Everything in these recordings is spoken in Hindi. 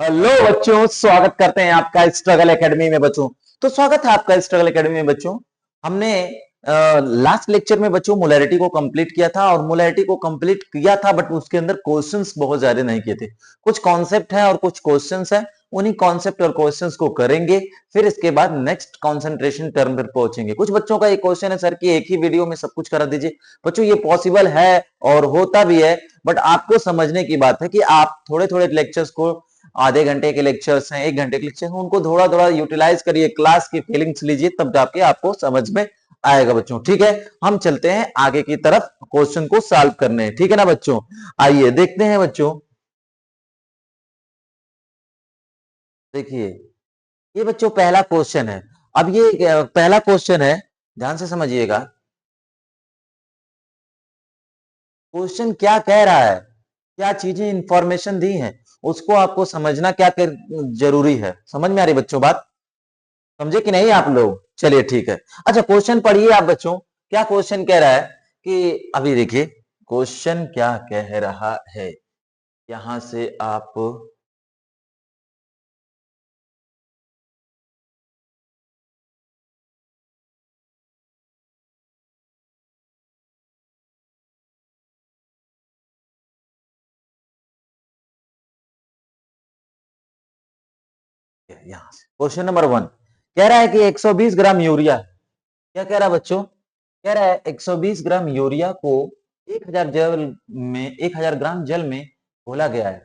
हेलो बच्चों, स्वागत करते हैं आपका स्ट्रगल एकेडमी में बच्चों। तो स्वागत है आपका स्ट्रगल एकेडमी में बच्चों। हमने लास्ट लेक्चर में बच्चों मोलैरिटी को कंप्लीट किया था और मोलैरिटी को कंप्लीट किया था बट उसके अंदर क्वेश्चंस बहुत ज्यादा नहीं किए थे। कुछ कॉन्सेप्ट है और कुछ क्वेश्चंस है, उन्हीं कॉन्सेप्ट और क्वेश्चंस को करेंगे। फिर इसके बाद नेक्स्ट कंसंट्रेशन टर्म पर पहुंचेंगे। कुछ बच्चों का एक क्वेश्चन है सर कि एक ही वीडियो में सब कुछ करा दीजिए। बच्चों ये पॉसिबल है और होता भी है, बट आपको समझने की बात है कि आप थोड़े थोड़े लेक्चर्स को, आधे घंटे के लेक्चर्स हैं, 1 घंटे के लेक्चर हैं, उनको थोड़ा थोड़ा यूटिलाइज करिए, क्लास की फीलिंग्स लीजिए, तब जाके आपको समझ में आएगा बच्चों। ठीक है, हम चलते हैं आगे की तरफ क्वेश्चन को सॉल्व करने। ठीक है ना बच्चों, आइए देखते हैं बच्चों। देखिए, ये बच्चों पहला क्वेश्चन है। अब ये पहला क्वेश्चन है, ध्यान से समझिएगा। क्वेश्चन क्या कह रहा है, क्या चीजें इंफॉर्मेशन दी हैं, उसको आपको समझना जरूरी है। समझ में आ रही बच्चों बात? समझे कि नहीं आप लोग? चलिए ठीक है। अच्छा, क्वेश्चन पढ़िए आप बच्चों। क्या क्वेश्चन कह रहा है कि अभी देखिए क्वेश्चन क्या कह रहा है। यहां से आप यहां से क्वेश्चन नंबर 1 कह रहा है कि 120 ग्राम यूरिया, क्या कह रहा है बच्चों? कह रहा है 120 ग्राम यूरिया को 1000 ग्राम जल में घोला गया है।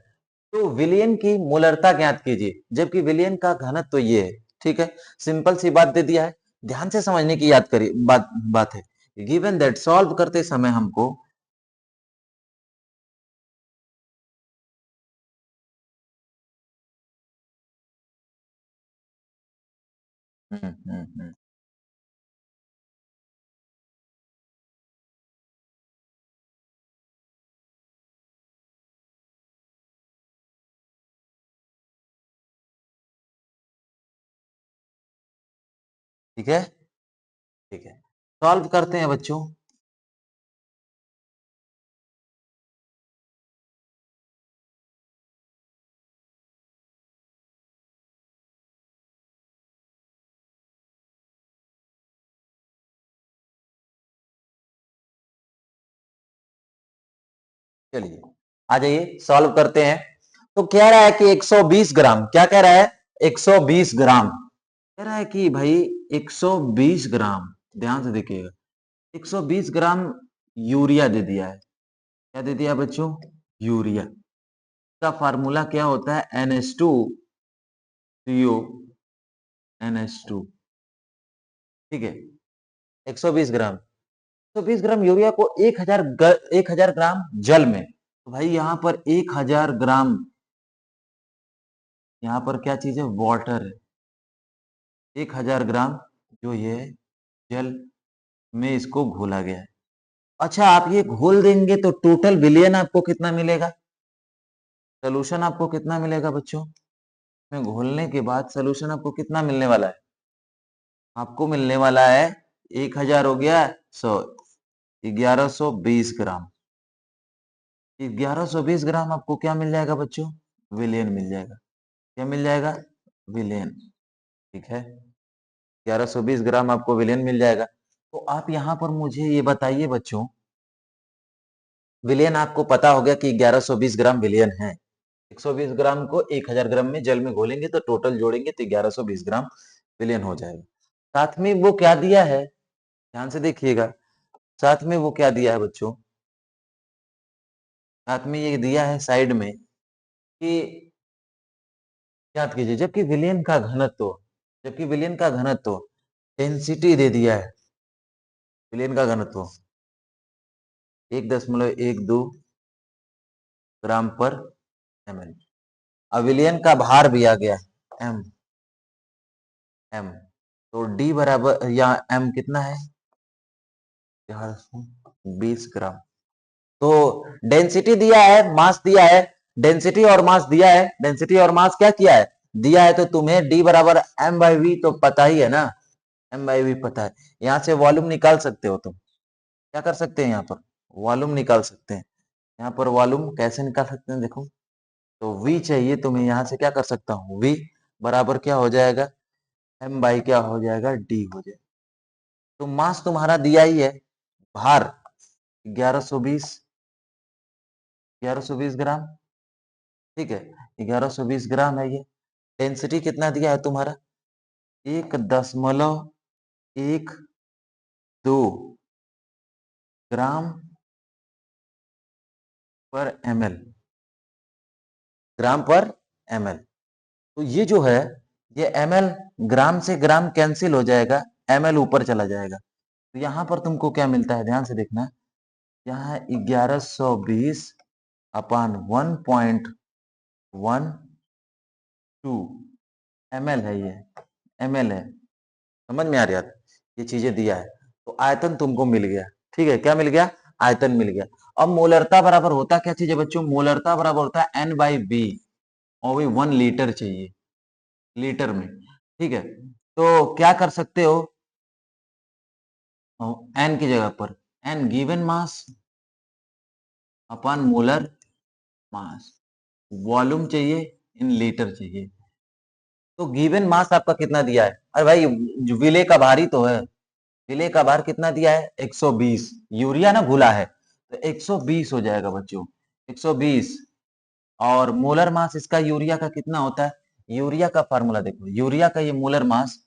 तो विलयन की मोलरता ज्ञात कीजिए, जबकि विलयन का घनत्व तो ये है। ठीक है, सिंपल सी बात दे दिया है, ध्यान से समझने की याद करिए बात है। गिवन दैट, सॉल्व करते समय हमको हम्म। ठीक है, ठीक है, सॉल्व करते हैं बच्चों। चलिए आ जाइए, सॉल्व करते हैं। तो कह रहा है कि 120 ग्राम, क्या कह रहा है? 120 ग्राम कह रहा है कि भाई 120 ग्राम, ध्यान से देखिएगा, 120 ग्राम यूरिया दे दिया है। क्या दे दिया बच्चों? यूरिया का फार्मूला क्या होता है? NH2CO NH2। ठीक है, 120 ग्राम, 120 ग्राम यूरिया को 1000 ग्राम जल में, तो भाई यहां पर 1000 ग्राम, यहां पर क्या चीज है? वाटर है। 1000 ग्राम जो ये जल में इसको घोला गया है। अच्छा, आप ये घोल देंगे तो टोटल विलियन आपको कितना मिलेगा? सोल्यूशन आपको कितना मिलेगा बच्चों? में घोलने के बाद सोल्यूशन आपको कितना मिलने वाला है? आपको मिलने वाला है 1000 हो गया 100, 1120 ग्राम। 1120 ग्राम आपको क्या मिल जाएगा बच्चों? विलियन मिल जाएगा। क्या मिल जाएगा? विलियन। ठीक है, 1120 ग्राम आपको विलियन मिल जाएगा। तो आप यहां पर मुझे ये बताइए बच्चों, विलियन आपको पता हो गया कि 1120 ग्राम विलियन है। 120 ग्राम को 1000 ग्राम में जल में घोलेंगे तो टोटल जोड़ेंगे तो 1120 ग्राम विलियन हो जाएगा। साथ में वो क्या दिया है, ध्यान से देखिएगा, साथ में वो क्या दिया है बच्चों? साथ में ये दिया है साइड में कि याद कीजिए, जबकि विलियन का घनत्व डेंसिटी दे दिया है। विलियन का घनत्व 1.12 ग्राम पर ml। अब विलियन का भार भी आ गया, m m तो d बराबर या m कितना है? 1120 ग्राम। तो डेंसिटी दिया है, मास दिया है, डेंसिटी और मास दिया है, डेंसिटी और मास क्या किया है? दिया है। तो तुम्हें d बराबर m/v तो पता ही है ना, m/v पता है। यहां से वॉल्यूम निकाल सकते हो तुम। क्या कर सकते हैं? यहाँ पर वॉल्यूम निकाल सकते हैं। यहाँ पर वॉल्यूम कैसे निकाल सकते हैं देखो, तो V चाहिए तो मैं यहां से क्या कर सकता हूं, V बराबर क्या हो जाएगा, M बाई क्या हो जाएगा, D हो जाएगा। तो मास तुम्हारा दिया ही है, भार 1120 ग्राम, ठीक है, 1120 ग्राम है ये। डेंसिटी कितना दिया है तुम्हारा, 1.12 ग्राम पर ml, ग्राम पर ml। तो ये जो है, ये ml, ग्राम से ग्राम कैंसिल हो जाएगा, ml ऊपर चला जाएगा। तो यहां पर तुमको क्या मिलता है, ध्यान से देखना, यहाँ 1120 अपान 1.12 ml है, ये ml है। समझ में आ रही है, ये चीजें दिया है। तो आयतन तुमको मिल गया, ठीक है, क्या मिल गया, आयतन मिल गया। अब मोलरता बराबर होता क्या चीज है बच्चों, मोलरता बराबर होता है N बाई बी, और वही 1 लीटर चाहिए, लीटर में, ठीक है। तो क्या कर सकते हो, एन की जगह पर n given mass upon molar mass, volume चाहिए इन लीटर चाहिए। तो गिवन मास आपका कितना दिया है, अरे भाई जो विले का भार ही तो है, विले का भार कितना दिया है, 120, यूरिया ना घुला है, तो 120 हो जाएगा बच्चों, 120। और मोलर मास इसका यूरिया का कितना होता है, यूरिया का फार्मूला देखो, यूरिया का ये मोलर मास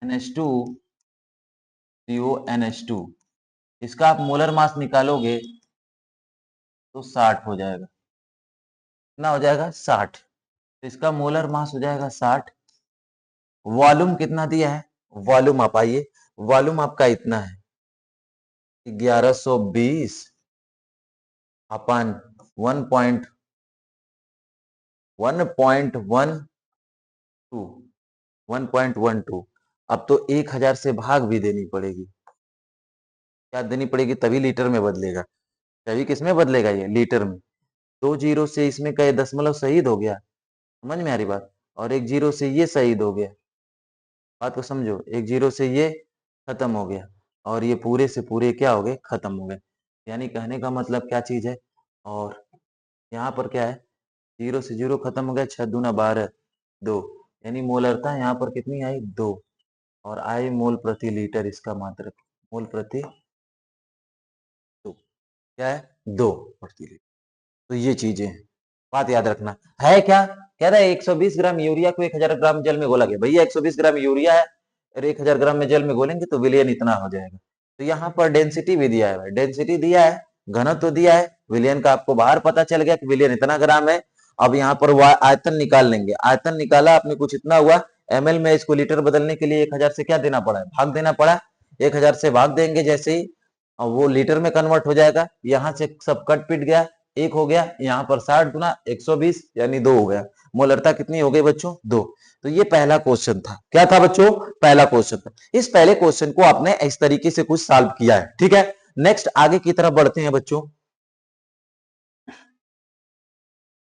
NH2CONH2, इसका आप मोलर मास निकालोगे तो 60 हो जाएगा, कितना हो जाएगा, 60। तो इसका मोलर मास हो जाएगा 60। वॉल्यूम कितना दिया है, वॉल्यूम आप आइए, वॉल्यूम आपका इतना है 1120 अपन 1.12। अब तो 1000 से भाग भी देनी पड़ेगी, क्या देनी पड़ेगी, तभी लीटर में बदलेगा, तभी किस में बदलेगा, ये लीटर में। 2 जीरो से इसमें का दशमलव शहीद हो गया, समझ में आ रही बात, और 1 जीरो से ये शहीद हो गया, बात को समझो, 1 जीरो से ये खत्म हो गया, और ये पूरे से पूरे क्या हो गए, खत्म हो गए। यानी कहने का मतलब क्या चीज है, और यहाँ पर क्या है, 0 से 0 खत्म हो गया, 6 दूना 12, 2, यानी मोलरता यहाँ पर कितनी आई, 2, और आई मोल प्रति लीटर, इसका मात्रक मोल प्रति 2, क्या है, 2 प्रति लीटर। तो ये चीजें हैं, बात याद रखना है। क्या कह रहा है, 120 ग्राम यूरिया को 1000 ग्राम जल में घोला गया, भैया 120 ग्राम यूरिया है और 1000 ग्राम में जल में घोलेंगे तो विलयन इतना हो जाएगा। तो यहाँ पर डेंसिटी भी दिया है, डेंसिटी दिया है, घनत्व तो दिया है, विलयन का आपको बाहर पता चल गया कि विलयन इतना ग्राम है। अब यहाँ पर आयतन निकाल लेंगे, आयतन निकाला आपने, कुछ इतना हुआ, ml में इसको लीटर बदलने के लिए 1000 से क्या देना पड़ा है, भाग देना पड़ा, 1000 से भाग देंगे जैसे ही, और वो लीटर में कन्वर्ट हो जाएगा। यहाँ से सब कट पिट गया, एक हो गया, यहाँ पर 60 गुना 120 यानी 2 हो गया। मोलरता कितनी हो गई बच्चों, 2। तो ये पहला क्वेश्चन था, क्या था बच्चों, पहला क्वेश्चन था। इस पहले क्वेश्चन को आपने इस तरीके से कुछ सॉल्व किया है, ठीक है। नेक्स्ट आगे की तरफ बढ़ते हैं बच्चों।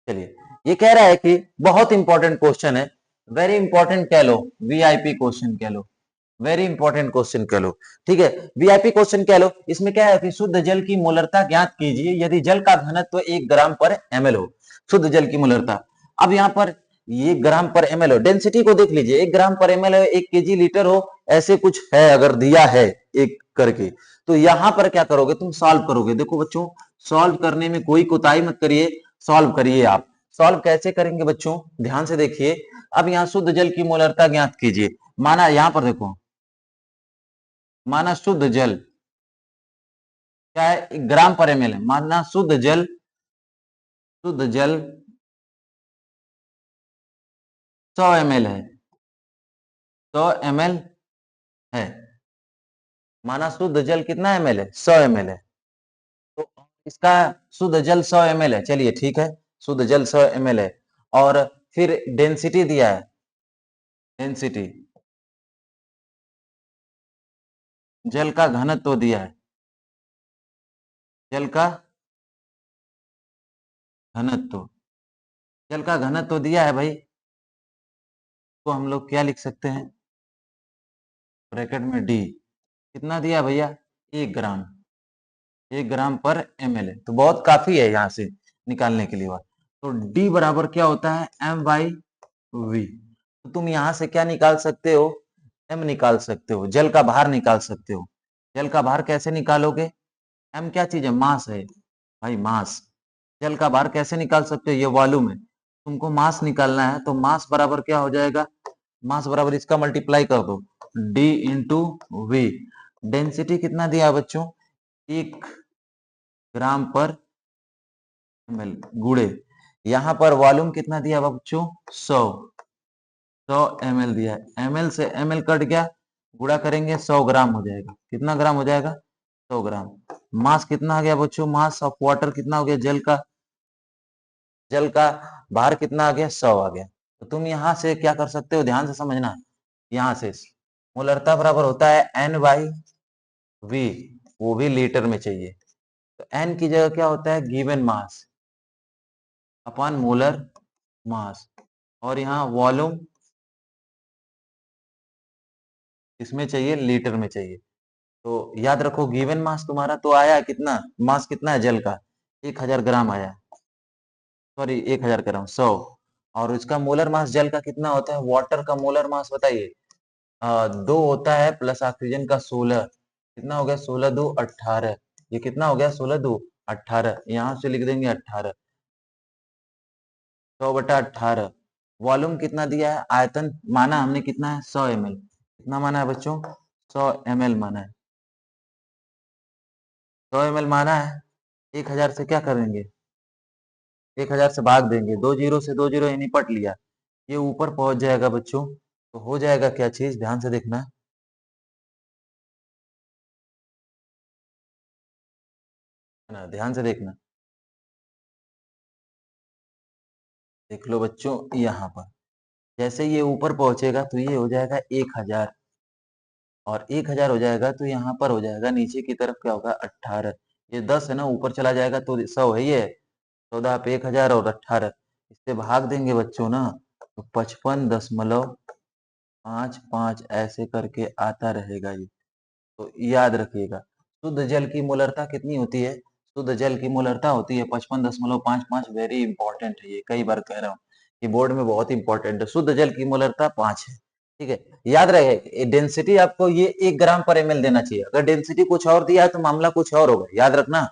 चलिए, ये कह रहा है कि बहुत इंपॉर्टेंट क्वेश्चन है, वेरी इंपॉर्टेंट कह लो, वीआईपी क्वेश्चन कह लो, वेरी इंपॉर्टेंट क्वेश्चन कह लो, ठीक है, वीआईपी क्वेश्चन कह लो। इसमें क्या है कि शुद्ध जल की मोलरता ज्ञात कीजिए यदि जल का घनत्व 1 ग्राम पर ml हो, शुद्ध जल की मोलरता। अब यहाँ पर ये ग्राम पर ml हो, डेंसिटी को देख लीजिए, 1 ग्राम पर ml हो, 1 केजी लीटर हो, ऐसे कुछ है अगर दिया है एक करके, तो यहाँ पर क्या करोगे, तुम सॉल्व करोगे। देखो बच्चों, सॉल्व करने में कोई कोताही मत करिए, सॉल्व करिए आप। सॉल्व कैसे करेंगे बच्चों, ध्यान से देखिए। अब यहाँ शुद्ध जल की मोलरता ज्ञात कीजिए, माना यहाँ पर देखो, माना शुद्ध जल क्या है, ग्राम पर ml है, माना शुद्ध जल, शुद्ध जल 100 ml है, 100 ml है, माना शुद्ध जल कितना ml है, 100 ml है। तो इसका शुद्ध जल 100 ml है, चलिए ठीक है, शुद्ध जल 100 ml है। और फिर डेंसिटी दिया है, डेंसिटी, जल का घनत्व दिया है, जल का घनत्व, जल का घनत्व दिया है भाई, तो हम लोग क्या लिख सकते हैं, ब्रैकेट में डी, कितना दिया भैया, 1 ग्राम, 1 ग्राम पर ml है, तो बहुत काफी है यहाँ से निकालने के लिए बात। तो डी बराबर क्या होता है एम बाई वी। तो तुम यहां से क्या निकाल सकते हो, एम निकाल सकते हो, जल का भार निकाल सकते हो। जल का भार कैसे निकालोगे, एम क्या चीज है, मास है भाई, मास। जल का भार कैसे निकाल सकते हो, ये वॉल्यूम है, तुमको मास निकालना है, तो मास बराबर क्या हो जाएगा, मास बराबर इसका मल्टीप्लाई कर दो, डी इंटू वी। डेंसिटी कितना दिया बच्चों, 1 ग्राम पर एमएल, गुड़े यहाँ पर वॉल्यूम कितना दिया बच्चों, 100 एमएल दिया है, एमएल से एमएल कट गया, गुणा करेंगे 100 ग्राम हो जाएगा, कितना ग्राम हो जाएगा, 100 ग्राम। मास कितना आ गया बच्चों, मास ऑफ वाटर कितना हो गया, जल का भार कितना आ गया, 100 आ गया। तो तुम यहां से क्या कर सकते हो, ध्यान से समझना, यहां से मोलरता बराबर होता है एन बाई वी, वो भी लीटर में चाहिए। तो एन की जगह क्या होता है, गिवन मास अपॉन मोलर मास, और यहाँ वॉल्यूम इसमें चाहिए, लीटर में चाहिए। तो याद रखो गिवन मास तुम्हारा तो आया कितना, मास कितना है जल का, 1000 ग्राम आया, सॉरी 1000 ग्राम 100, और इसका मोलर मास जल का कितना होता है, वाटर का मोलर मास बताइए, 2 होता है प्लस ऑक्सीजन का 16, कितना हो गया, 16 2 18, ये कितना हो गया, 16 2 18, यहाँ से लिख देंगे 18, 100/18। वॉल्यूम कितना दिया है, आयतन माना हमने कितना है, 100 ml, कितना माना है बच्चों, 100 ml माना है, 100 ml माना है, 1000 से क्या करेंगे, 1000 से भाग देंगे, 2 जीरो से 2 जीरो निपट लिया, ये ऊपर पहुंच जाएगा बच्चों, तो हो जाएगा क्या चीज, ध्यान से देखना, है ना, ध्यान से देखना, देख लो बच्चों, यहाँ पर जैसे ये ऊपर पहुंचेगा तो ये हो जाएगा 1000, और 1000 हो जाएगा तो यहाँ पर हो जाएगा नीचे की तरफ क्या होगा, 18, ये 10 है ना, ऊपर चला जाएगा तो 100 है, ये 14 पे 1000 और 18, इससे भाग देंगे बच्चों ना, तो 55.55 ऐसे करके आता रहेगा ये। तो याद रखिएगा, शुद्ध जल की मोलरता कितनी होती है, शुद्ध जल की मोलरता होती है 55.55, वेरी इंपॉर्टेंट है ये, कई बार कह रहा हूँ कि बोर्ड में बहुत इंपॉर्टेंट है, शुद्ध जल की मोलरता 5 है, ठीक है। याद रहे डेंसिटी आपको ये 1 ग्राम पर एमएल देना चाहिए, अगर डेंसिटी कुछ और दिया है तो मामला कुछ और होगा, याद रखना,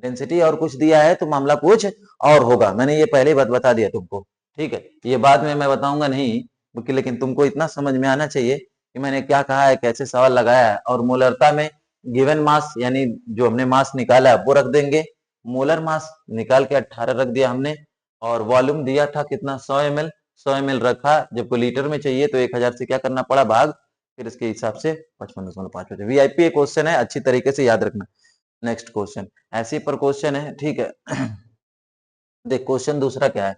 डेंसिटी और कुछ दिया है तो मामला कुछ और होगा, मैंने ये पहले ही बता दिया तुमको, ठीक है, ये बाद में मैं बताऊंगा नहीं, लेकिन तुमको इतना समझ में आना चाहिए कि मैंने क्या कहा है, कैसे सवाल लगाया है, और मोलरता में गिवन मास यानी जो हमने मास निकाला है वो रख देंगे, मोलर मास निकाल के 18 रख दिया हमने, और वॉल्यूम दिया था कितना, 100 ml, 100 ml रखा, जबकि लीटर में चाहिए तो 1000 से क्या करना पड़ा, भाग, फिर इसके हिसाब से 55.5 वीआईपी क्वेश्चन है, अच्छी तरीके से याद रखना। नेक्स्ट क्वेश्चन ऐसे पर क्वेश्चन है, ठीक है। देख क्वेश्चन दूसरा क्या है,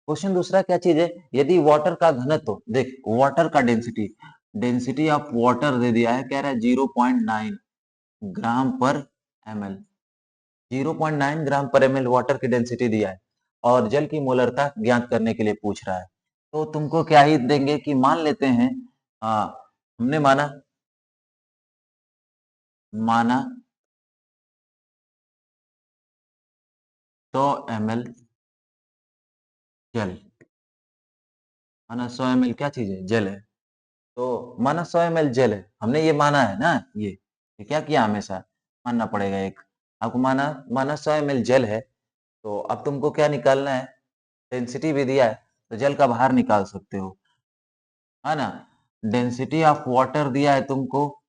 क्वेश्चन दूसरा क्या चीज है, यदि वाटर का घनत्व, देख वाटर का डेंसिटी, डेंसिटी ऑफ वाटर दे दिया है, कह रहा है 0.9 ग्राम पर एमएल, 0.9 ग्राम पर एमएल वाटर की डेंसिटी दिया है, और जल की मोलरता ज्ञात करने के लिए पूछ रहा है, तो तुमको क्या ही देंगे कि मान लेते हैं, हमने माना माना 100 ml जल, माना 100 ml क्या चीज है, जल है, तो माना 100 ml जल है, हमने ये माना है ना, ये क्या किया, हमेशा मानना पड़ेगा एक, आपको माना माना 100 ml जल है, तो अब तुमको क्या निकालना है, डेंसिटी भी दिया है, तो जल का भार निकाल सकते हो, है ना, डेंसिटी ऑफ वाटर दिया है तुमको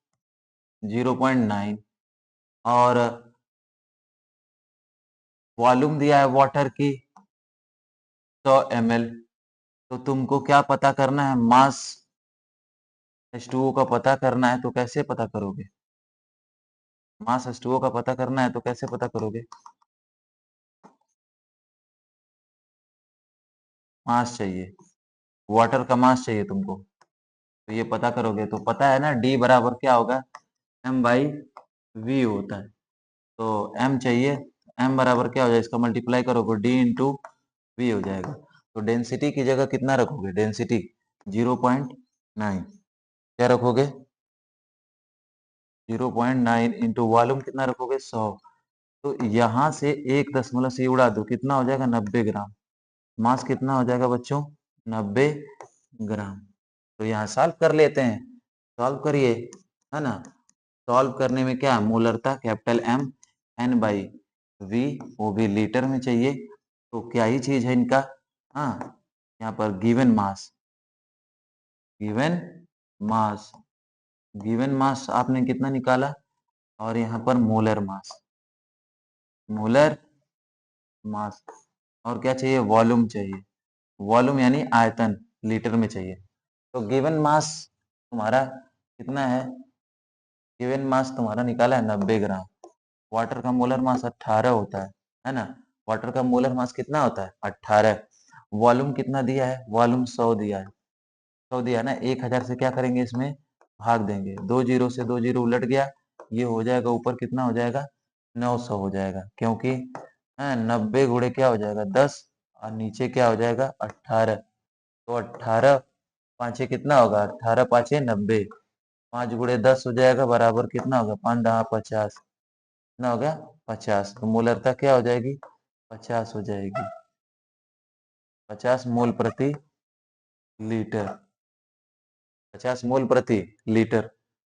0.9, और वॉल्यूम दिया है वाटर की 100 ml, तो तुमको क्या पता करना है, मास H2O का पता करना है, तो कैसे पता करोगे, मास H2O का पता करना है तो कैसे पता करोगे, मास चाहिए, वाटर का मास चाहिए तुमको, तो ये पता करोगे, तो पता है ना डी बराबर क्या होगा, एम बाई वी होता है, तो एम चाहिए, एम बराबर क्या हो जाएगा, इसका मल्टीप्लाई करोगे डी इंटू वी हो जाएगा, तो डेंसिटी की जगह कितना रखोगे, डेंसिटी 0.9, क्या रखोगे 0.9 इंटू वॉल्यूम कितना रखोगे 100, तो यहाँ से 1 दशमलव से उड़ा दो, कितना हो जाएगा 90 ग्राम, मास कितना हो जाएगा बच्चों? 90 ग्राम। तो यहाँ सॉल्व कर लेते हैं, सॉल्व करिए, है ना। सॉल्व करने में क्या, मोलरता capital M, N by V, वो भी लीटर में चाहिए। तो क्या ही चीज है इनका, हाँ, यहाँ पर given mass, given mass, given mass आपने कितना निकाला, और यहाँ पर मोलर मास, मोलर मास, और क्या चाहिए, वॉल्यूम चाहिए, वॉल्यूम यानी आयतन लीटर में चाहिए। तो गिवन मास तुम्हारा कितना है, गिवन मास तुम्हारा निकाला है 90 ग्राम। वाटर का मोलर मास 18 होता है ना। वाटर का मोलर मास कितना होता है, 18। वॉल्यूम कितना दिया है, वॉल्यूम 100 दिया है, 100 दिया है ना। 1000 से क्या करेंगे, इसमें भाग देंगे, 2 जीरो से 2 जीरो उलट गया, ये हो जाएगा ऊपर कितना हो जाएगा, 900 हो जाएगा, क्योंकि 90 गुणे क्या हो जाएगा 10, और नीचे क्या हो जाएगा 18। तो 18 पाँचे कितना होगा, 18 पाँचे 90, 5 गुणे 10 हो जाएगा, बराबर कितना होगा, 5 दहा 50, कितना हो गया 50। तो मोलरता क्या हो जाएगी, 50 हो जाएगी, 50 मोल प्रति लीटर, 50 मोल प्रति लीटर,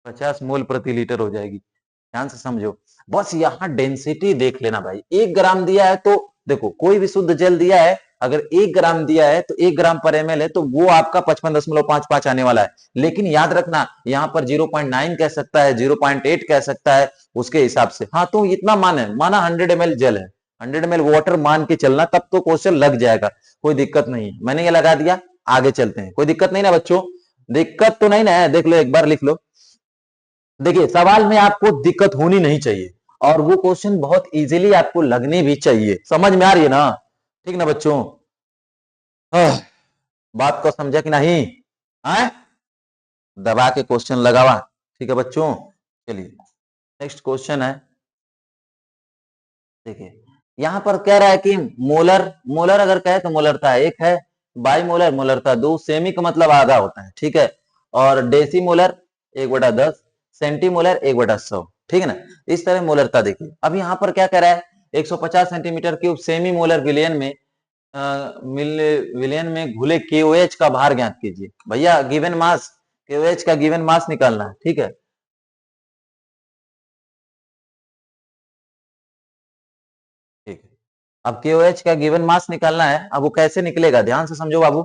50 मोल प्रति लीटर हो जाएगी। ध्यान से समझो, बस यहाँ डेंसिटी देख लेना भाई। 1 ग्राम दिया है तो देखो, कोई भी शुद्ध जल दिया है, अगर 1 ग्राम दिया है तो 1 ग्राम पर एमएल है, तो वो आपका 55.55 आने वाला है। लेकिन याद रखना, यहाँ पर 0.9 कह सकता है, 0.8 कह सकता है, उसके हिसाब से। हाँ, तो इतना माना 100 ml जल है, 100 ml वाटर मान के चलना, तब तो क्वेश्चन लग जाएगा, कोई दिक्कत नहीं है। मैंने ये लगा दिया, आगे चलते हैं, कोई दिक्कत नहीं ना बच्चों, दिक्कत तो नहीं ना है, देख लो एक बार लिख लो। देखिए, सवाल में आपको दिक्कत होनी नहीं चाहिए, और वो क्वेश्चन बहुत इजीली आपको लगने भी चाहिए। समझ में आ रही है ना, ठीक ना बच्चों? बात को समझा कि नहीं, है? दबा के क्वेश्चन लगावा, ठीक है बच्चों। चलिए नेक्स्ट क्वेश्चन है, देखिए यहां पर कह रहा है कि मोलर, मोलर अगर कहे तो मोलरता एक है, बाई मोलर मोलरता दो, सेमी का मतलब आधा होता है, ठीक है, और डेसी मोलर 1/10, सेंटीमोलर 1/100, ठीक है ना। इस तरह मोलरता देखिए। अब यहाँ पर क्या कह रहा है, 150 सेंटीमीटर क्यूब सेमी मोलर विलियन में विलियन में घुले केओएच का भार ज्ञात कीजिए। भैया गिवन मास, केओएच का गिवन मास निकालना है, ठीक है। ठीक है, अब केओएच का गिवन मास निकालना है। अब वो कैसे निकलेगा, ध्यान से समझो बाबू।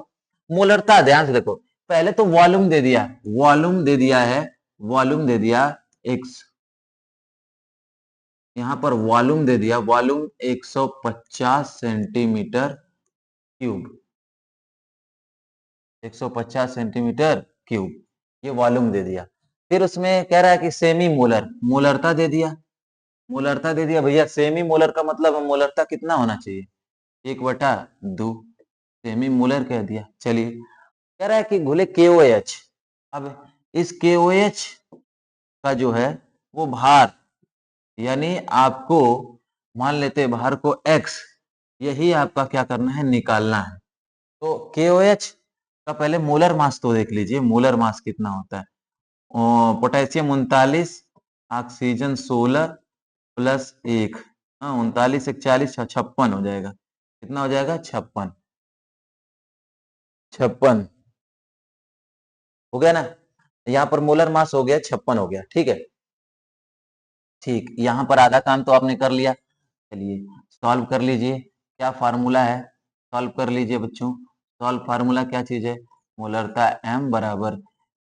मोलरता ध्यान से देखो, पहले तो वॉल्यूम दे दिया, वॉल्यूम दे दिया है, वॉल्यूम दे दिया एक्स, यहां पर वॉल्यूम दे दिया, volume 150 centimetre cube, 150 centimetre cube, ये वॉल्यूम दे दिया। फिर उसमें कह रहा है कि सेमी मोलर, मोलरता दे दिया, मोलरता दे दिया भैया। सेमी मोलर का मतलब मोलरता कितना होना चाहिए, 1/2, सेमी मोलर कह दिया। चलिए, कह रहा है कि घुले KOH। अब इस KOH का जो है वो भार, यानी आपको मान लेते हैं भार को x, यही आपका क्या करना है, निकालना है। तो KOH का पहले मोलर मास तो देख लीजिए, मोलर मास कितना होता है। पोटेशियम 39, ऑक्सीजन 16 प्लस 1, हाँ 39 एक 40, 56 हो जाएगा। कितना हो जाएगा, 56, 56 हो गया ना। यहाँ पर मोलर मास हो गया 56 हो गया, ठीक है। ठीक, यहाँ पर आधा काम तो आपने कर लिया। चलिए सॉल्व कर लीजिए, क्या फार्मूला है, सॉल्व कर लीजिए बच्चों। सॉल्व फार्मूला क्या चीज है, मोलरता m बराबर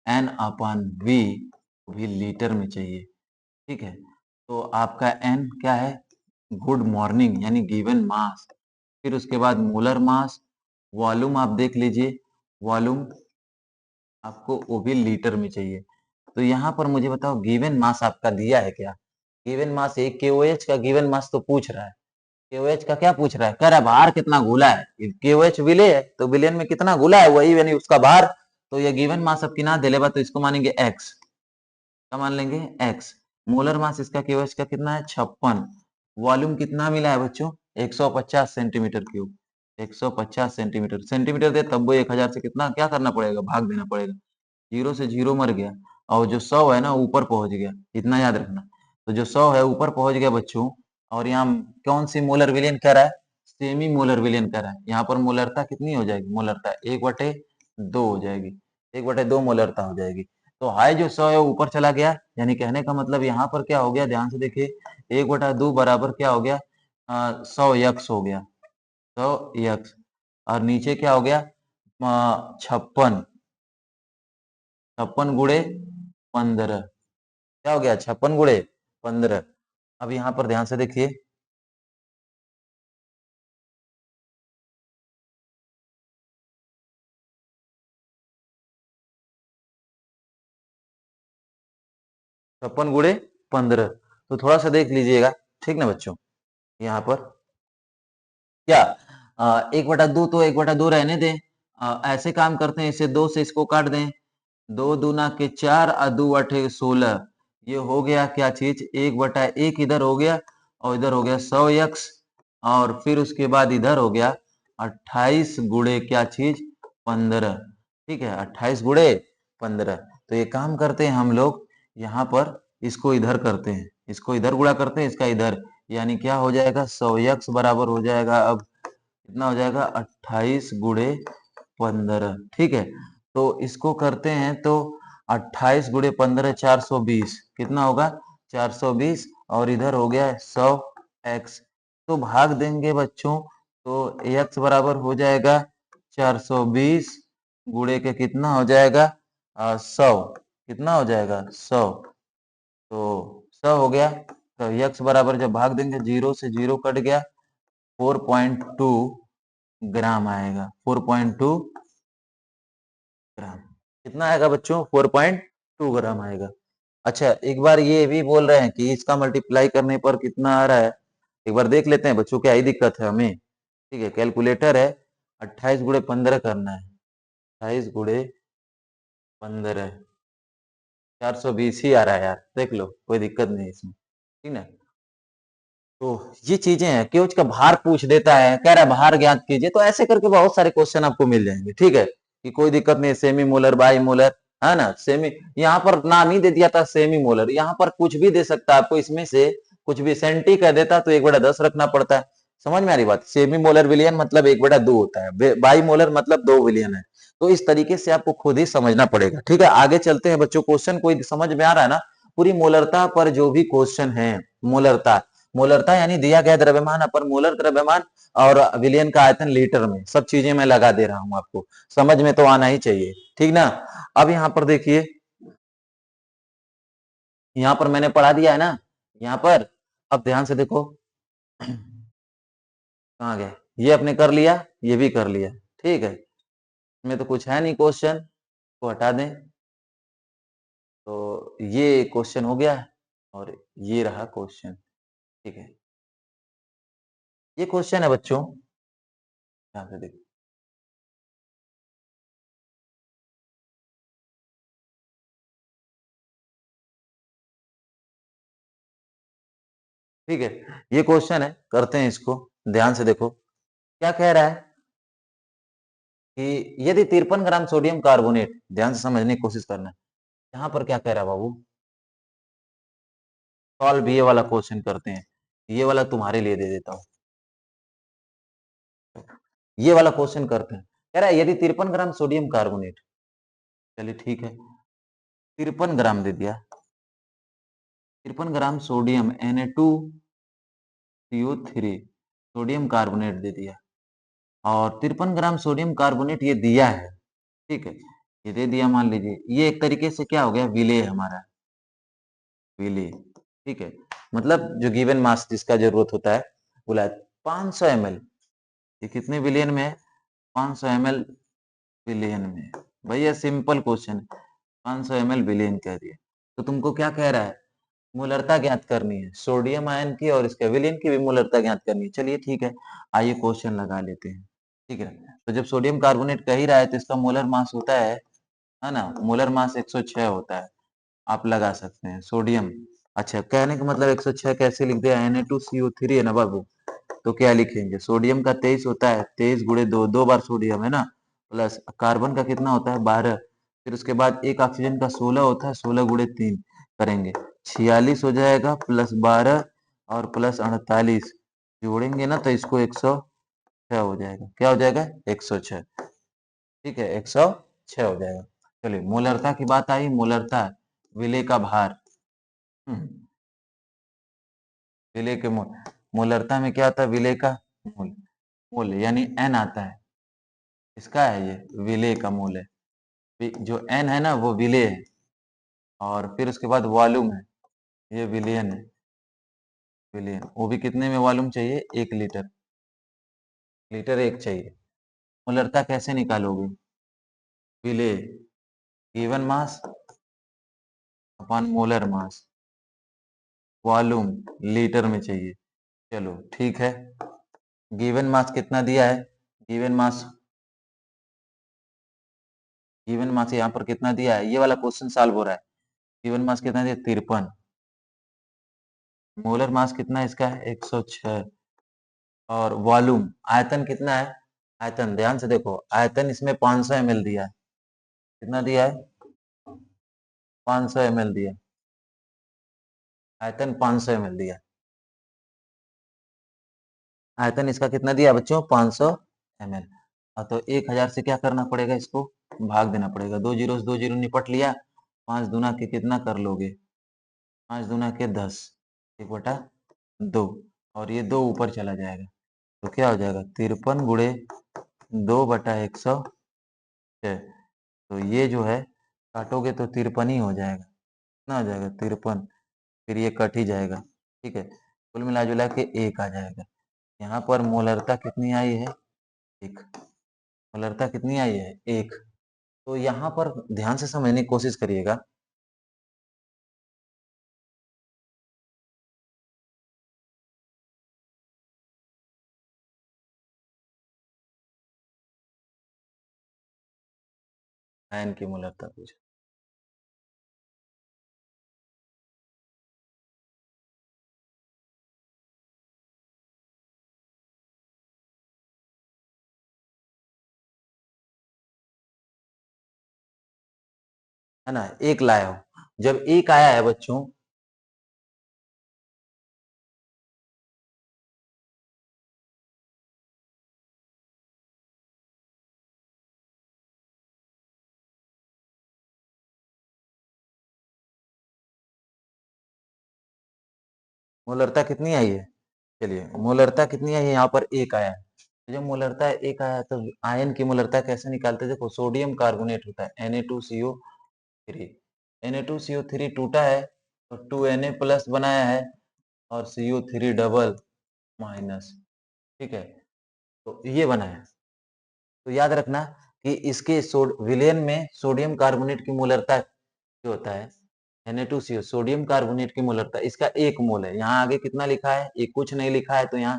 n अपन v, भी लीटर में चाहिए, ठीक है। तो आपका n क्या है, गुड मॉर्निंग यानी गिवन मास, फिर उसके बाद मोलर मास, वॉल्यूम आप देख लीजिए, वॉल्यूम आपको वो भी लीटर में चाहिए। तो यहाँ पर मुझे बताओ गिवन मास आपका दिया है क्या, गिवन मास एक KOH का गिवन मास तो पूछ रहा है, KOH का क्या पूछ रहा है, कह रहा है भार कितना घुला है, KOH विले है तो विलियन में कितना घुला है वही यानी उसका भार। तो ये गिवन मास अब किना दे लेगा, तो इसको मानेंगे x, क्या मान लेंगे x। मोलर मास इसका KOH का कितना है 56, वॉल्यूम कितना मिला है बच्चों 150 सेंटीमीटर क्यूब, 150 सेंटीमीटर, सेंटीमीटर दे तब वो 1000 से कितना क्या करना पड़ेगा, भाग देना पड़ेगा। जीरो से जीरो मर गया, और जो 100 है ना ऊपर पहुंच गया, इतना याद रखना। तो जो 100 है ऊपर पहुंच गया बच्चों, और यहाँ कौन सी मोलर विलियन कह रहा है, सेमी मोलर विलयन कर रहा है, यहाँ पर मोलरता कितनी हो जाएगी, मोलरता 1/2 हो जाएगी, 1/2 मोलरता हो जाएगी। तो हाई जो 100 है ऊपर चला गया, यानी कहने का मतलब यहाँ पर क्या हो गया, ध्यान से देखिए 1/2 बराबर क्या हो गया, 100 यक्स हो गया, 100 यक्स। और नीचे क्या हो गया, 56, 56 गुणे 15, क्या हो गया, 56 गुणे 15। अब यहाँ पर ध्यान से देखिए, छप्पन गुणे 15, तो थोड़ा सा देख लीजिएगा, ठीक ना बच्चों। यहाँ पर क्या 1/2, तो 1/2 रहने दें, ऐसे काम करते हैं, इसे 2 से इसको काट दें, 2 दूना के 4 और 2 अठे 16, ये हो गया क्या चीज, 1/1 इधर हो गया और इधर हो गया 100 यक्स, और फिर उसके बाद इधर हो गया 28 गुणे क्या चीज, 15, ठीक है, 28 गुणे 15। तो ये काम करते हैं हम लोग, यहाँ पर इसको इधर करते हैं, इसको इधर गुणा करते हैं, इसका इधर, यानी क्या हो जाएगा, 100 यक्स बराबर हो जाएगा, अब कितना हो जाएगा, 28 गुणे 15, ठीक है। तो इसको करते हैं तो 28 गुणे 15 420, कितना होगा, 420, और इधर हो गया 100 एक्स, तो भाग देंगे बच्चों, तो एक्स बराबर हो जाएगा 420 गुणे के कितना हो जाएगा, 100, कितना हो जाएगा 100, तो 100 हो गया, तो एक्स बराबर जब भाग देंगे, 0 से 0 कट गया, 4.2 ग्राम आएगा, 4.2 ग्राम, कितना आएगा बच्चों, 4.2 ग्राम आएगा। अच्छा, एक बार ये भी बोल रहे हैं कि इसका मल्टीप्लाई करने पर कितना आ रहा है, एक बार देख लेते हैं बच्चों, क्या ही दिक्कत है हमें, ठीक है, कैलकुलेटर है, 28 गुणे 15 करना है, 28 गुणे 15, 420 ही आ रहा है यार, देख लो, कोई दिक्कत नहीं इसमें, ठीक ना। तो ये चीजें हैं कि उसका भार पूछ देता है, कह रहा है भार ज्ञात कीजिए, तो ऐसे करके बहुत सारे क्वेश्चन आपको मिल जाएंगे, ठीक है, कि कोई दिक्कत नहीं, सेमी मोलर बाई मोलर, है ना, सेमी, यहाँ पर नाम ही दे दिया था सेमी मोलर, यहाँ पर कुछ भी दे सकता है आपको, इसमें से कुछ भी, सेंटी कह देता तो 1/10 रखना पड़ता है, समझ में आ रही बात, सेमी मोलर विलियन मतलब 1/2 होता है, बाई मोलर मतलब 2 विलियन है, तो इस तरीके से आपको खुद ही समझना पड़ेगा, ठीक है। आगे चलते हैं बच्चों, क्वेश्चन कोई समझ में आ रहा है ना, पूरी मोलरता पर जो भी क्वेश्चन है, मोलरता, मोलरता यानी दिया गया द्रव्यमान अपन मोलर द्रव्यमान, और विलियन का आयतन लीटर में, सब चीजें मैं लगा दे रहा हूं आपको, समझ में तो आना ही चाहिए, ठीक ना। अब यहाँ पर देखिए, यहाँ पर मैंने पढ़ा दिया है ना, यहाँ पर, अब ध्यान से देखो, कहाँ गए, ये अपने कर लिया, ये भी कर लिया, ठीक है, इसमें तो कुछ है नहीं क्वेश्चन, को हटा दें, तो ये क्वेश्चन हो गया, और ये रहा क्वेश्चन, ठीक है, ये क्वेश्चन है बच्चों, ध्यान से देखो, ठीक है, ये क्वेश्चन है, करते हैं इसको, ध्यान से देखो, क्या कह रहा है कि यदि 53 ग्राम सोडियम कार्बोनेट, ध्यान से समझने की कोशिश करना है, यहाँ पर क्या कह रहा है बाबू, सॉल्व ये वाला क्वेश्चन करते हैं, ये वाला तुम्हारे लिए दे देता हूँ, ये वाला क्वेश्चन करते हैं, कह रहा है यदि 53 ग्राम सोडियम कार्बोनेट, चलिए ठीक है, 53 ग्राम दे दिया, 53 gram sodium Na2CO3 sodium carbonate दे दिया, और 53 ग्राम सोडियम कार्बोनेट ये दिया है, ठीक है, ये दे दिया, मान लीजिए ये एक तरीके से क्या हो गया, विलेय हमारा, विलेय, ठीक है, मतलब जो गिवन मास जिसका जरूरत होता है, बोला 500 ml, ये कितने बिलियन में है, 500 ml बिलियन में, भैया सिंपल क्वेश्चन, 500 ml बिलियन कह दिया, तो तुमको क्या कह रहा है, मोलरता ज्ञात करनी है, सोडियम आयन की और इसके विलयन की भी मोलरता ज्ञात करनी है, चलिए ठीक है, आइए क्वेश्चन लगा लेते हैं, ठीक है। तो जब सोडियम कार्बोनेट कह ही रहा है, तो इसका मोलर मास होता है ना, मोलर मास 106 होता है, आप लगा सकते हैं, सोडियम, अच्छा, कहने का मतलब 106 कैसे लिख दिया, Na2CO3 है ना बाबू, तो क्या लिखेंगे, सोडियम का 23 होता है, 23 गुणे 2, 2 बार सोडियम है ना, प्लस कार्बन का कितना होता है, 12, फिर उसके बाद एक ऑक्सीजन का 16 होता है, 16 गुणे 3 करेंगे, 46 हो जाएगा, प्लस 12 और प्लस 48, जोड़ेंगे ना तो इसको 6 हो जाएगा। क्या हो जाएगा? 106। ठीक है, 106 हो जाएगा। चलिए, मोलरता की बात आई। मोलरता, विलेय का भार। विलेय के मोलरता में क्या आता है? विलेय का मोल, मोल यानी एन आता है। इसका है ये विलेय का मोल है। जो एन है ना वो विलेय है, और फिर उसके बाद वॉल्यूम है, ये विलियन है। विलियन, वो भी कितने में वॉल्यूम चाहिए? 1 लीटर। लीटर 1 चाहिए। मोलरता कैसे निकालोगे? विलेय given mass upon molar mass, volume litre में चाहिए। चलो ठीक है। गिवन मास कितना दिया है? गिवन मास, गिवन मास यहाँ पर कितना दिया है? ये वाला क्वेश्चन सॉल्व हो रहा है। गिवन मास कितना दिया? 53। मोलर मास कितना है इसका? 106। और वॉल्यूम, आयतन कितना है? आयतन ध्यान से देखो, आयतन इसमें 500 ml दिया है। कितना दिया है? 500 ml दिया। आयतन 500 ml दिया। आयतन इसका कितना दिया बच्चों? 500 ml। तो 1000 से क्या करना पड़ेगा? इसको भाग देना पड़ेगा। 2 जीरो से 2 जीरो निपट लिया। 5 दूना के कितना कर लोगे? 5 दूना के 10, 1/2, और ये 2 ऊपर चला जाएगा। तो क्या हो जाएगा? 53 गुणे 2/106। तो ये जो है काटोगे तो 53 ही हो जाएगा। कितना हो जाएगा? 53। फिर ये कट ही जाएगा। ठीक है, कुल मिला जुला के 1 आ जाएगा। यहाँ पर मोलरता कितनी आई है? 1। मोलरता कितनी आई है? 1। तो यहाँ पर ध्यान से समझने की कोशिश करिएगा। आयन की मोलरता पूछ, है ना? 1 लाया हो। जब 1 आया है बच्चों, मोलरता कितनी आई है? चलिए, मोलरता कितनी आई है? यहाँ पर 1 आया है। तो जब मोलरता 1 आया तो आयन की मोलरता कैसे निकालते हैं? देखो, सोडियम कार्बोनेट होता है Na2CO3। Na2CO3 टूटा है तो 2Na प्लस बनाया है, और CO3 डबल माइनस। ठीक है, तो ये बना है। तो याद रखना कि इसके विलेन में सोडियम कार्बोनेट की मोलरता जो होता है Na2CO, सोडियम कार्बोनेट की मोलरता, इसका 1 मोल है। यहाँ आगे कितना लिखा है? एक कुछ नहीं लिखा है, तो यहाँ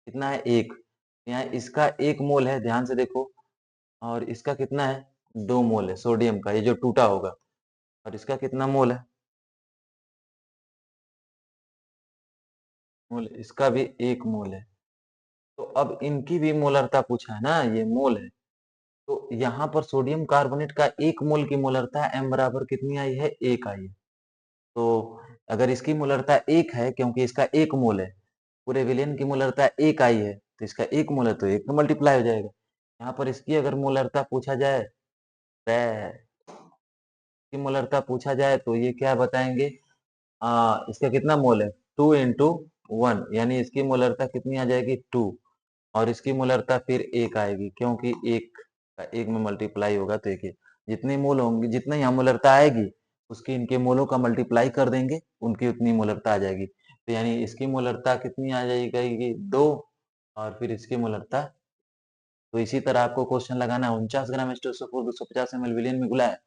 कितना है? 1। यहाँ इसका 1 मोल है, ध्यान से देखो। और इसका कितना है? 2 मोल है सोडियम का, ये जो टूटा होगा। और इसका कितना मोल है? मोल, इसका भी 1 मोल है। तो अब इनकी भी मोलरता पूछा है ना, ये मोल है। तो यहाँ पर सोडियम कार्बोनेट का 1 मोल की मोलरता m बराबर कितनी आई है? 1 आई है। तो अगर इसकी मोलरता 1 है, क्योंकि इसका 1 मोल है, पूरे विलेन की मोलरता 1 आई है, तो इसका 1 मोल है तो 1 तो मल्टीप्लाई हो जाएगा। यहाँ पर इसकी अगर मोलरता पूछा जाए, की मोलरता पूछा जाए तो ये क्या बताएंगे? इसका कितना मोल है? 2 इंटू 1, यानी इसकी मोलरता कितनी आ जाएगी? 2। और इसकी मोलरता फिर 1 आएगी, क्योंकि 1 का 1 में मल्टीप्लाई होगा तो 1 ही। जितने मोल होंगे, जितनी यहाँ मोलरता आएगी, उसकी इनके मोलों का मल्टीप्लाई कर देंगे, उनकी उतनी मोलरता आ जाएगी। तो यानी इसकी मोलरता कितनी आ जाएगी? 2। और फिर इसकी मोलरता, तो इसी तरह आपको क्वेश्चन लगाना है। 49 ग्राम H2SO4 250 ml विलियन में घुला है,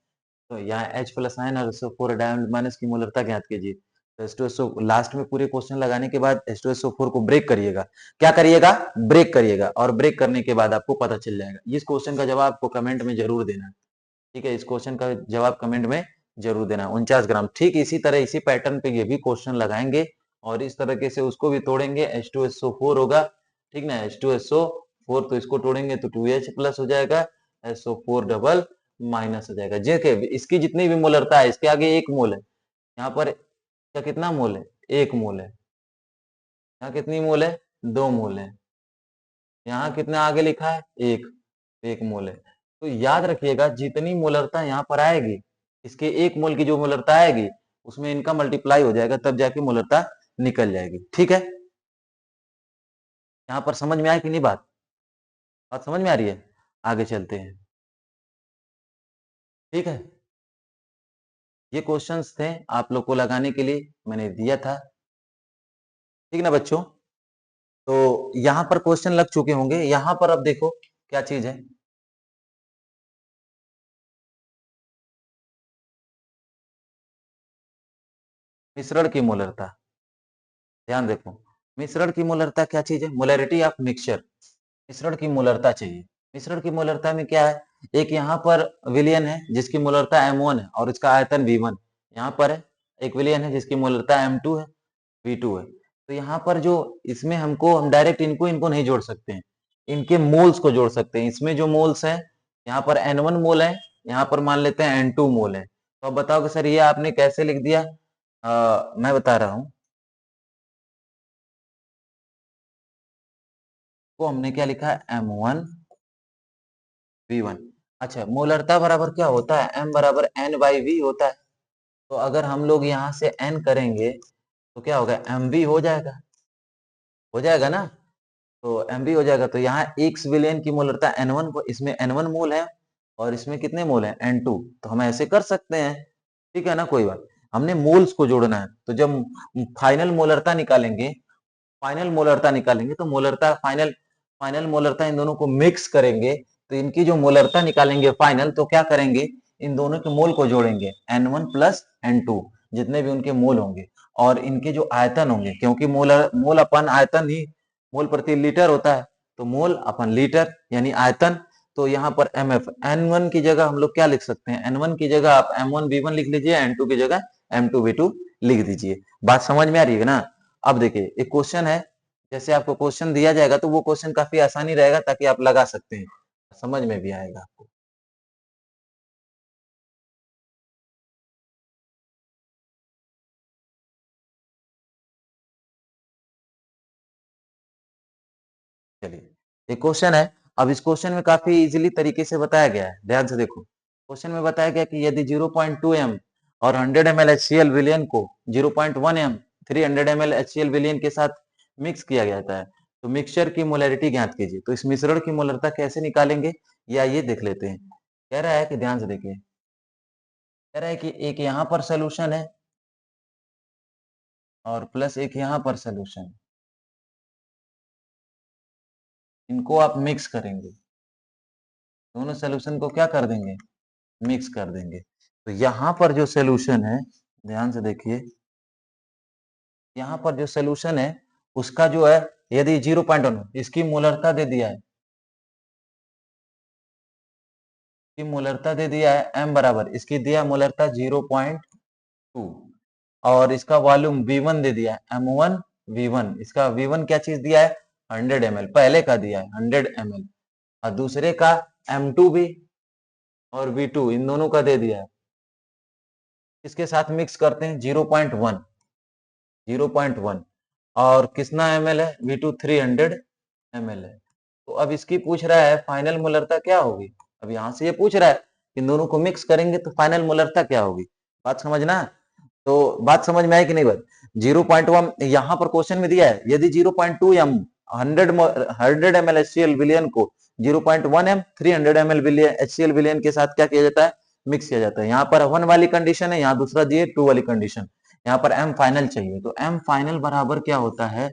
तो यहाँ H प्लस आयन और SO4 डायमंड माइनस की मोलरता ज्ञात कीजिए। तो H2SO लास्ट में पूरे क्वेश्चन लगाने के बाद H2SO4 को ब्रेक करिएगा। क्या करिएगा? ब्रेक करिएगा, और ब्रेक करने के बाद आपको पता चल जाएगा। इस क्वेश्चन का जवाब आपको कमेंट में जरूर देना है। ठीक है, इस क्वेश्चन का जवाब कमेंट में जरूर देना। 49 ग्राम, ठीक इसी तरह इसी पैटर्न पे ये भी क्वेश्चन लगाएंगे, और इस तरीके से उसको भी तोड़ेंगे। H2SO4 होगा, ठीक ना? H2SO4, तो इसको तोड़ेंगे तो 2H प्लस हो जाएगा, SO4 डबल माइनस हो जाएगा। देखिए, इसकी जितनी भी मोलरता है, इसके आगे 1 मोल है। यहाँ पर क्या कितना मोल है? 1 मोल है। यहाँ कितनी मोल है? 2 मोल है। यहाँ कितना आगे लिखा है, 1 मोल है। तो याद रखिएगा जितनी मोलरता यहाँ पर आएगी, इसके 1 मोल की जो मोलरता आएगी उसमें इनका मल्टीप्लाई हो जाएगा, तब जाके मोलरता निकल जाएगी। ठीक है, यहाँ पर समझ में आई कि नहीं बात? बात समझ में आ रही है? आगे चलते हैं। ठीक है, ये क्वेश्चंस थे आप लोग को लगाने के लिए मैंने दिया था। ठीक ना बच्चों? तो यहाँ पर क्वेश्चन लग चुके होंगे। यहाँ पर अब देखो क्या चीज है, मिश्रण की मोलरता। ध्यान देखो, मिश्रण की मोलरता क्या चीज है? Molarity of mixture. मिश्रण की मोलरता चाहिए। मिश्रण की मोलरता में क्या है, एक यहाँ पर विलयन है जिसकी मोलरता M1 है और इसका आयतन V1। यहाँ पर है एक विलयन है जिसकी मोलरता M2 है, V2 है। तो यहाँ पर जो इसमें हम डायरेक्ट इनको इनको नहीं जोड़ सकते हैं, इनके मोल्स को जोड़ सकते हैं। इसमें जो मोल्स है, यहाँ पर N1 मोल है, यहाँ पर मान लेते हैं N2 मोल है। तो अब बताओ कि सर ये आपने कैसे लिख दिया? मैं बता रहा हूँ, को हमने क्या लिखा है, M1 V1। अच्छा, मोलरता बराबर क्या होता है, M बराबर N बाई V होता है। तो अगर हम लोग यहाँ से N करेंगे तो क्या होगा, MV हो जाएगा ना। तो MV हो जाएगा। तो यहाँ एक विलेन की मोलरता N1 को, इसमें N1 मोल है और इसमें कितने मोल है, N2। तो हम ऐसे कर सकते हैं, ठीक है ना, कोई बात। हमने मोल्स को जोड़ना है, तो जब फाइनल मोलरता निकालेंगे, तो मोलरता फाइनल फाइनल मोलरता इन दोनों को मिक्स करेंगे, तो इनकी जो मोलरता निकालेंगे फाइनल, तो क्या करेंगे, इन दोनों के मोल को जोड़ेंगे, N1 प्लस N2 जितने भी उनके मोल होंगे, और इनके जो आयतन होंगे, क्योंकि मोल अपन आयतन ही मोल प्रति लीटर होता है, तो मोल अपन लीटर यानी आयतन। तो यहाँ पर MF, N1 की जगह हम लोग क्या लिख सकते हैं, N1 की जगह आप M1V1 लिख लीजिए, N2 की जगह M2V2 लिख दीजिए। बात समझ में आ रही है ना? अब देखिए एक क्वेश्चन है, जैसे आपको क्वेश्चन दिया जाएगा तो वो क्वेश्चन काफी आसानी रहेगा, ताकि आप लगा सकते हैं, समझ में भी आएगा आपको। चलिए, एक क्वेश्चन है। अब इस क्वेश्चन में काफी इजीली तरीके से बताया गया है, ध्यान से देखो। क्वेश्चन में बताया गया कि यदि 0.2 m और 100 ml HCl विलयन को 0.1 m 300 ml HCl विलयन के साथ मिक्स किया जाता है, तो मिक्सचर की मोलैरिटी ज्ञात कीजिए। तो इस मिश्रण की मोलरता कैसे निकालेंगे, या ये देख लेते हैं। कह रहा है कि ध्यान से देखिए, कह रहा है कि एक यहाँ पर सोल्यूशन है और प्लस एक यहाँ पर सोल्यूशन, इनको आप मिक्स करेंगे, दोनों सोल्यूशन को क्या कर देंगे, मिक्स कर देंगे। तो यहाँ पर जो सोल्यूशन है, ध्यान से देखिए, यहाँ पर जो सोल्यूशन है उसका जो है, यदि 0.1, इसकी मोलरता दे दिया है, इसकी मोलरता दे दिया है M बराबर, इसकी दिया मोलरता 0.2, और इसका वॉल्यूम V1 दे दिया है M1 V1। इसका V1 क्या चीज दिया है, 100 ml, पहले का दिया है 100 ml, और दूसरे का M2 भी और V2 इन दोनों का दे दिया है। इसके साथ मिक्स करते हैं, 0.1 और कितना ml है, V2 300 ml है। तो अब इसकी पूछ रहा है फाइनल मोलरता क्या होगी। अब यहाँ से ये पूछ रहा है, इन दोनों को मिक्स करेंगे तो फाइनल मोलरता क्या होगी। बात समझना। तो बात समझ में आई कि नहीं बात? 0.1 यहाँ पर क्वेश्चन में दिया है, यदि 0.2 m 100 ml HCl विलियन को 0.1 m 300 ml HCl विलियन के साथ क्या किया जाता है, मिक्स किया जाता है। यहाँ पर 1 वाली कंडीशन है, यहाँ दूसरा दिए 2 वाली कंडीशन, यहाँ पर m फाइनल चाहिए। तो m फाइनल बराबर क्या होता है,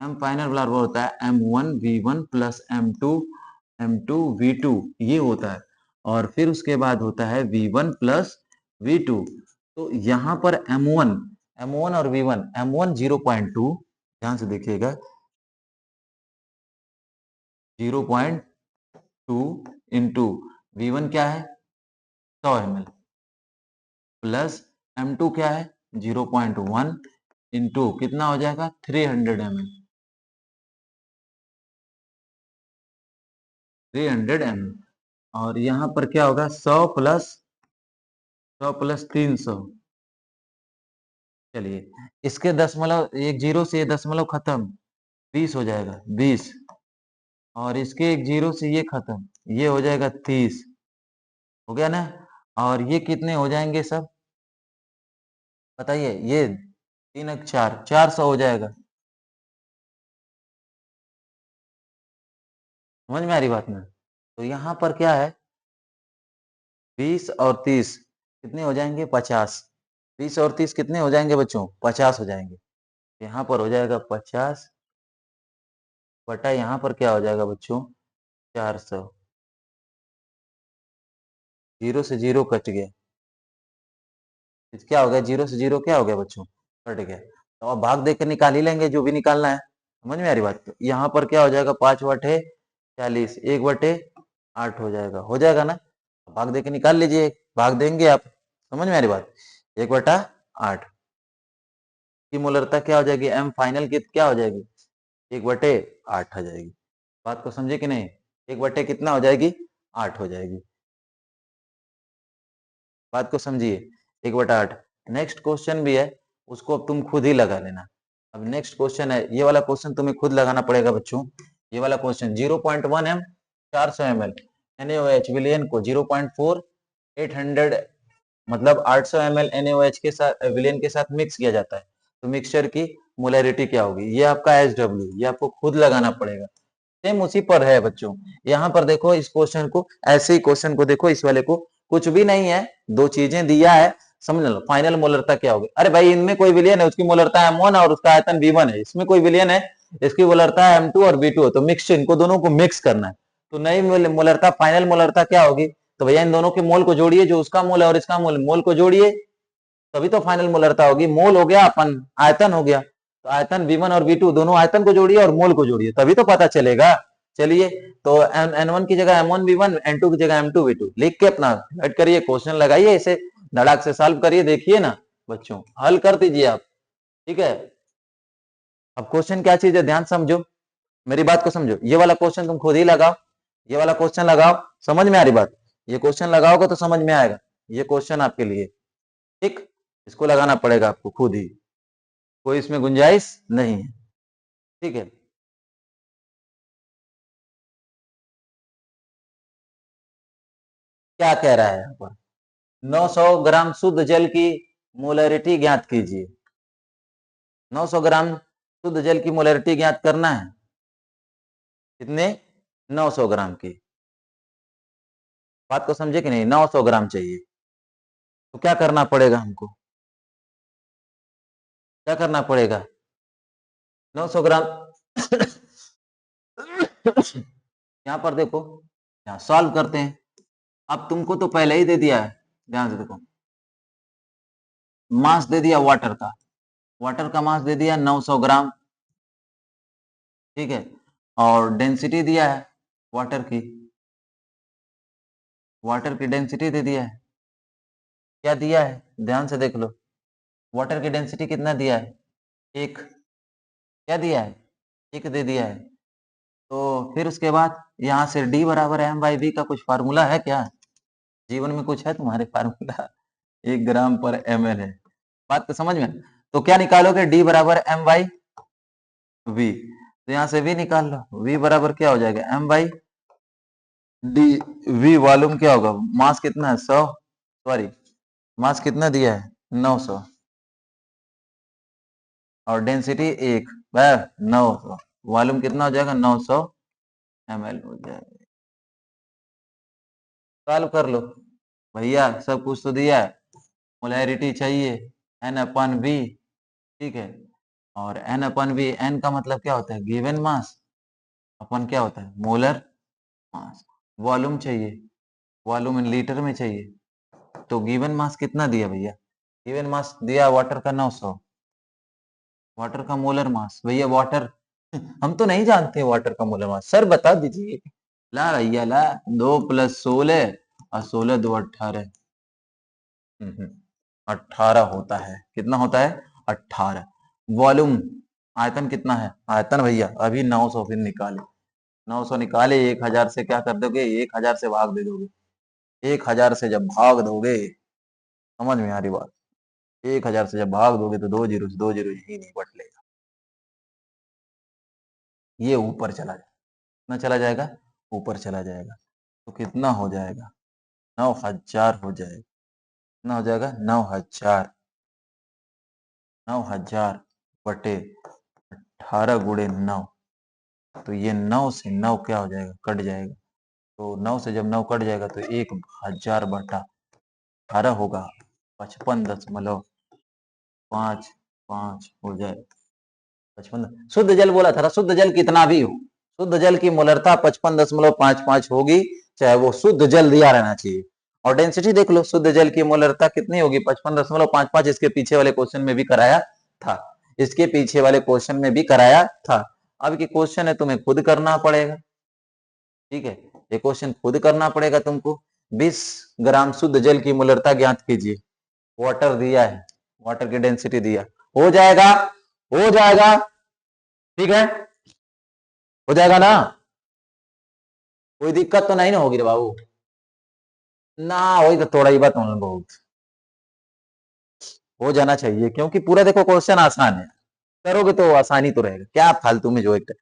m फाइनल बराबर होता है M1V1 प्लस M2V2 ये होता है, और फिर उसके बाद होता है V1 प्लस V2। तो यहाँ पर M1 और V1, M1 0.2, ध्यान से देखिएगा, 0.2 इंटू V1 क्या है 100 ml, प्लस M2 क्या है 0.1 इंटू कितना हो जाएगा 300 ml, 300 ml। और यहाँ पर क्या होगा 100 प्लस 300। चलिए, इसके दशमलव, एक जीरो से ये दशमलव खत्म, 20 हो जाएगा, 20। और इसके एक जीरो से ये खत्म, ये हो जाएगा 30, हो गया ना। और ये कितने हो जाएंगे सब बताइए, ये 3 4 400 हो जाएगा। समझ में आ रही बात में? तो यहाँ पर क्या है, 20 और 30 कितने हो जाएंगे, 50। 20 और 30 कितने हो जाएंगे बच्चों, 50 हो जाएंगे। यहाँ पर हो जाएगा 50 बटा यहाँ पर क्या हो जाएगा बच्चों, 400। जीरो से जीरो कट गया, क्या हो गया, जीरो से जीरो क्या हो गया बच्चों, कट गया। तो अब भाग देकर निकाल ही लेंगे जो भी निकालना है। समझ में आ रही बात? तो यहाँ पर क्या हो जाएगा, 5/40, 1/8 हो जाएगा ना। भाग देकर निकाल लीजिए, भाग देंगे आप। समझ में आ रही बात? 1/8 की मोलरता क्या हो जाएगी, एम फाइनल की क्या हो जाएगी, 1/8 हो जाएगी। बात को समझे कि नहीं? 1/, कितना हो जाएगी, 8 हो जाएगी। बात को समझिए, 1/8। नेक्स्ट क्वेश्चन भी है, उसको अब तुम खुद ही लगा लेना। अब नेक्स्ट क्वेश्चन है, ये वाला क्वेश्चन तुम्हें खुद लगाना पड़ेगा बच्चों। ये वाला क्वेश्चन 0.1 m 400 ml NaOH विलयन को 0.4 800 मतलब 800 ml NaOH के साथ विलयन के साथ मिक्स किया जाता है, तो मिक्सचर की मोलैरिटी क्या होगी, ये आपका SW, ये आपको खुद लगाना पड़ेगा। सेम उसी पर है बच्चों। यहाँ पर देखो इस क्वेश्चन को, ऐसे ही क्वेश्चन को देखो, इस वाले को कुछ भी नहीं है, दो चीजें दिया है, समझ लो। फाइनल मोलरता क्या होगी, अरे भाई इनमें कोई विलयन है, उसकी मोलरता M1 और उसका आयतन V1 है, इसमें कोई विलयन है, इसकी मोलरता M2 और V2 है, तो मिक्स, इनको दोनों को मिक्स करना है। तो नई मोलरता, फाइनल मोलरता क्या होगी, तो भैया इन दोनों के मोल को जोड़िए, जो उसका मोल है और इसका मोल, मोल को जोड़िए, तभी तो फाइनल मोलरता होगी। मोल हो गया अपन, आयतन हो गया, तो आयतन V1 और V2 दोनों आयतन को जोड़िए और मोल को जोड़िए, तभी तो पता चलेगा। चलिए, तो N1 की जगह M1 V1, N2 की जगह M2 V2 लिख के अपना ऐड करिए, क्वेश्चन लगाइए, इसे धड़ाक से सॉल्व करिए, देखिए ना बच्चों, हल कर दीजिए आप। ठीक है, अब क्वेश्चन क्या चीज है, ध्यान समझो, मेरी बात को समझो। ये वाला क्वेश्चन तुम खुद ही लगाओ, ये वाला क्वेश्चन लगाओ, समझ में आ रही बात? ये क्वेश्चन लगाओगे तो समझ में आएगा, ये क्वेश्चन आपके लिए। ठीक, इसको लगाना पड़ेगा आपको खुद ही, कोई इसमें गुंजाइश नहीं है। ठीक है, क्या कह रहा है यहाँ पर, 900 ग्राम शुद्ध जल की मोलरिटी ज्ञात कीजिए। 900 ग्राम शुद्ध जल की मोलरिटी ज्ञात करना है, कितने, 900 ग्राम की। बात को समझे कि नहीं, 900 ग्राम चाहिए, तो क्या करना पड़ेगा हमको, क्या करना पड़ेगा, 900 ग्राम यहाँ पर देखो, यहाँ सॉल्व करते हैं। अब तुमको तो पहले ही दे दिया है, ध्यान से देखो, मास दे दिया वाटर का, वाटर का मास दे दिया 900 ग्राम। ठीक है, और डेंसिटी दिया है वाटर की, वाटर की डेंसिटी दे दिया है, क्या दिया है, ध्यान से देख लो, वाटर की डेंसिटी कितना दिया है, एक, क्या दिया है, एक दे दिया है। तो फिर उसके बाद यहाँ से D बराबर M/V का कुछ फार्मूला है क्या, जीवन में कुछ है तुम्हारे फार्मूला, 1 ग्राम/ml है। बात तो समझ में? तो क्या निकालोगे, D बराबर M/V, तो यहाँ से V निकाल लो, V बराबर क्या हो जाएगा, M/D। V वॉल्यूम क्या होगा, मास कितना है, 100, सॉरी मास कितना दिया है, 900, और डेंसिटी 1, 900, वॉल्यूम कितना हो जाएगा, 900 ml हो जाएगा। सॉल्व कर लो भैया, सब कुछ तो दिया है, मोलैरिटी चाहिए N/V। ठीक है, और N/V, N का मतलब क्या होता है, गिवन मास, अपन क्या होता है, मोलर मास। वॉल्यूम चाहिए, वॉल्यूम इन लीटर में चाहिए, तो गिवन मास कितना दिया भैया, गिवन मास दिया वाटर का 900, वाटर का मोलर मास, भैया वाटर हम तो नहीं जानते वाटर का मोलर मास, सर बता दीजिए। ला भैया ला, 2 + 16 और 16 × 2 = 18, 18 होता है, कितना होता है, 18। वॉल्यूम, आयतन कितना है, आयतन भैया अभी 900, फिर निकाले, 900 निकाले, 1000 से क्या कर दोगे, 1000 से भाग दे दोगे, 1000 से जब भाग दोगे, समझ में आ रही बात, 1000 से जब भाग दोगे तो 2 जीरो से 2 जीरो यही नहीं बट लेगा, ये ऊपर चला जाए, कितना चला जाएगा, ऊपर चला जाएगा। तो कितना हो जाएगा, 9,000 हो जाएगा। कितना हो जाएगा, 9,000। 9,000 बटे 18 गुणे 9। तो ये 9 से 9 क्या हो जाएगा, कट जाएगा। तो 9 से जब 9 कट जाएगा तो 1,000 बटा 18 होगा 55.55 हो जाए। 55 शुद्ध जल बोला था ना, शुद्ध जल कितना भी हो, शुद्ध जल की मोलरता 55.55 होगी, चाहे वो शुद्ध जल दिया रहना चाहिए। और डेंसिटी देख लो, शुद्ध जल की मोलरता कितनी होगी, 55.55। इसके पीछे वाले क्वेश्चन में भी कराया था, इसके पीछे वाले क्वेश्चन में भी कराया था। अब की क्वेश्चन है, तुम्हें खुद करना पड़ेगा, ठीक है, ये क्वेश्चन खुद करना पड़ेगा तुमको। 20 ग्राम शुद्ध जल की मोलरता ज्ञात कीजिए। वाटर दिया है, वाटर की डेंसिटी दिया, हो जाएगा, हो जाएगा, ठीक है, हो जाएगा ना, कोई दिक्कत तो नहीं ना होगी रे बाबू ना, वही तो थोड़ा ही बात बहुत हो जाना चाहिए, क्योंकि पूरा देखो क्वेश्चन आसान है, करोगे तो आसानी तो रहेगा, क्या फालतू में जो एक,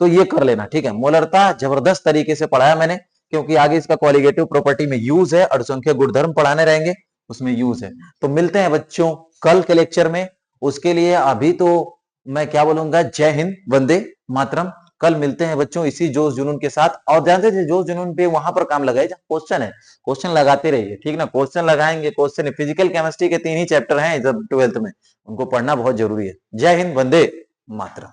तो ये कर लेना, ठीक है। मोलरता जबरदस्त तरीके से पढ़ाया मैंने, क्योंकि आगे इसका क्वालिटेटिव प्रॉपर्टी में यूज है, अणुसंख्यक गुणधर्म पढ़ाने रहेंगे, उसमें यूज है। तो मिलते हैं बच्चों कल के लेक्चर में, उसके लिए अभी तो मैं क्या बोलूंगा, जय हिंद, वंदे मातरम। कल मिलते हैं बच्चों इसी जोश जुनून के साथ, और जानते थे जोश जुनून पे वहां पर काम लगाए जहाँ क्वेश्चन है, क्वेश्चन लगाते रहिए, ठीक ना, क्वेश्चन लगाएंगे, क्वेश्चन फिजिकल केमिस्ट्री के 3 ही चैप्टर हैं जब 12th में, उनको पढ़ना बहुत जरूरी है। जय हिंद, वंदे मातरम।